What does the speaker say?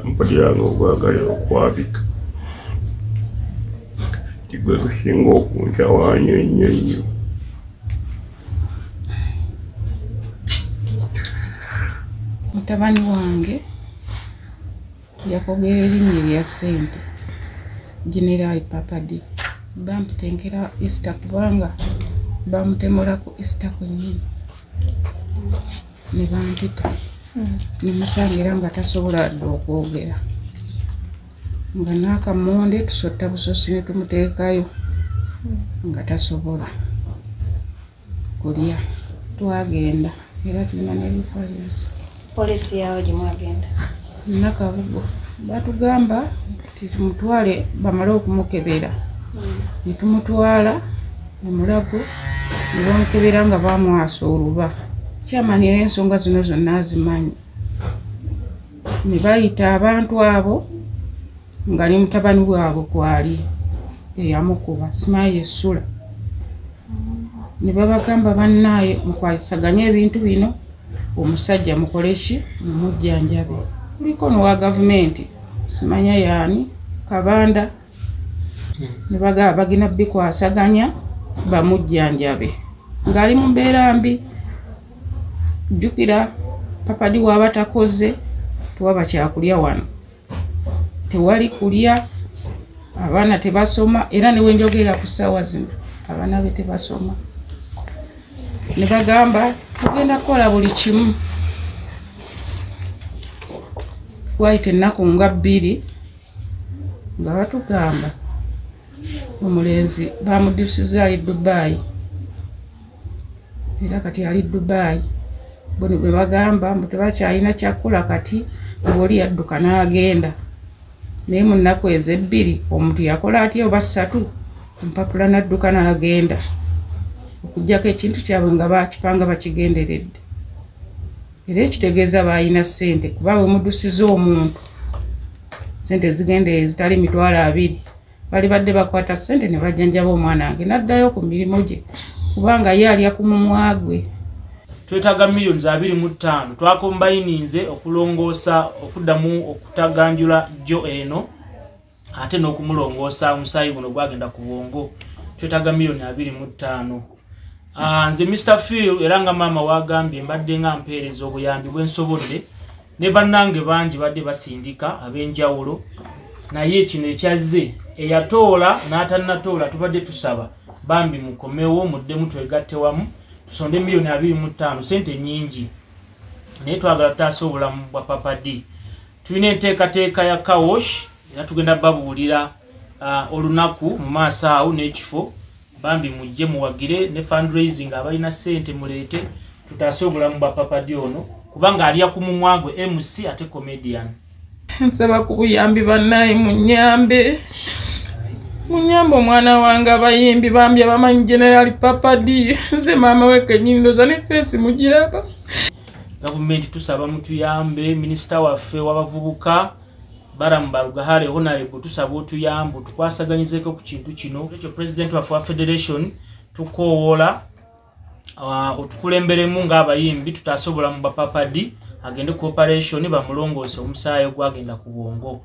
mpatiranga okwagalira okwabika tigwe kusinga okuntawaanya ennyo nnyo. Mutabani wange yakogera erinnya erya ssente General Papa D. Bampitenkera Easter kubanga bamutemula ku Easter kwennyini ne bampita nemusangira nga tasobola dde okwogera nga n'akamonde tusotta busosi ne tumuteekayo nga tasobola kulya. Twagenda era tulina n'ebifaananyi. Polisi yawe gye mwagenda? Nakabugo batugamba tumutwale bamale okumukebera ne tumutwala ne Mulago ne bamukebera nga bamwasa oluba. Kyamanira ensonga zino zonna azimanyi. Ne bayita abantu abo nga ne mutabani waabwe kwali eyamukuba Simaye Sula. Ne babagamba bannaaye mukwasaganye ebintu bino omusajja mukoleki mumujjanjabe. Kuliko n'owa gavumenti simanya yaani Kabanda ne bagamba bagina bikwasaganya bamujjanjabe ng'ali mu mbeera mbi. Jjukira Papa D waba takoze tewaba kyakulya wano, tewali kulya, abaana tebasoma era ne wenjogera ku ssaawa zino abaana be tebasoma. Ne bagamba tugenda kukola buli kimu. Waite ennaku nga 2 nga batugamba omulenzi bamuddusizza ali Dubai era kati ali Dubai. Bwe bagamba mbu tebakyalina kyakukola kati ng'oli yadduka n'agenda. Naye mu nnaku ezo 2 omuntu yakola atya oba 3 mpapula n'adduka n'agenda okuggyako ekintu kyabwe nga bakipanga bakigenderedde. Era ekitegeeza bayina ssente kuba bwe muddusiza omuntu ssente zigenda ezitali $20,000 bali badde bakwata ssente ne bajjanjaba omwana wange n'addayo ku mirimu gye kubanga ye alya ku mumwa gwe. Twetaaga $25,000 twakombayininze okulongoosa okuddamu okutaganjula jjo eno ate n'okumulongoosa omusaayi guno gwagenda ku bwongo. Twetaaga $25,000. Nze Mr. Phil era nga maama wagambye mbadde nga mpeereza obuyambi bwensobodde ne bannange bangi badde basindika ab'enjawulo, naye kino ekyazze eyatoola n'atannatoola tubadde tusaba bambi mukomewo muddemu twegatte wamu tusonde $25,000 sente nyingi naye twagala tutaasa obulamu bwa Papa D. Tulina enteekateeka ya kawosh era tugenda babuulira olunaku mu maaso awo n'ekifo bambi mujje muwagire ne fundraising abalina ssente muleete tutaase obulamu bwa Papa D ono kubanga alya ku mumwa gwe MC ate comedian. Nsaba ku buyambi bannaaye munyambe omwana wange abayimbi bambi abamanyi General Papa D. Nze maama we kenyindoza ne fesi mugiraba. Gavumenti tusaba mutuyambe, minisita waffe w'abavubuka Baramu Barugahare Honorable tusaba otuyambe tukwasaganyizeeko ku kintu kino. Ekyo President waffe wa Federation tukoowola otukulemberemu ng'abayimbi tutaase obulamu bwa Papa D agende ku operation bamulongoose omusaayi gwagenda ku bwongo.